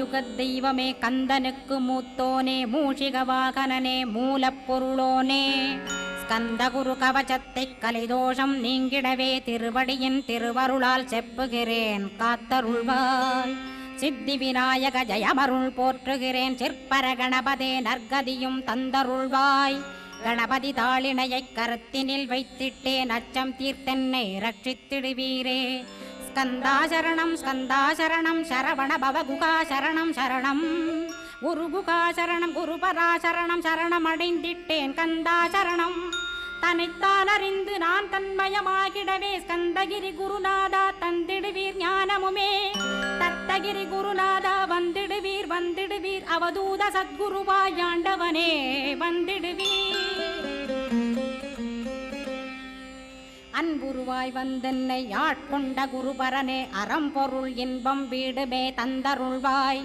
கலியுகத் தெய்வமே கந்தனுக்கு மூத்தோனே மூஷிக வாகனனே மூலப்பொருளோனே ஸ்கந்தகுரு கவசத்தை கலிதோஷம் நீங்கிடவே திருவடியின் திருவருளால் செப்புகிறேன் காத்தருள்வாய். சித்தி விநாயக ஜயமருள் போற்றுகிறேன் சிற்பர கணபதே நற்கதியும் தந்தருள்வாய். கணபதி தாளினையை கருத்தினில் வைத்திட்டேன் அச்சம் தீர்த்தென்னை ரட்சித்திடுவீரே. ஸ்கந்தாசரணம் ஸ்கந்தாசரணம் சரவண பவகுகாசரணம் சரணம் குருகுகாசரணம் குருபராசரணம் சரணம் அடைந்திட்டேன் கந்தாசரணம். தன்னைத்தான் அறிந்து நான் தன்மயமாகிடவே ஸ்கந்தகிரி குருநாதா தந்திடுவீர் ஞானமுமே. தத்தகிரி குருநாதா வந்திடுவீர் வந்திடுவீர் அவதூத சத்குருவாயாண்டவனே வந்திடுவீர். அன்புருவாய் வந்தென்னை ஆட்கொண்ட குருபரனே அறம்பொருள் இன்பம் வீடுமே தந்தருள்வாய்.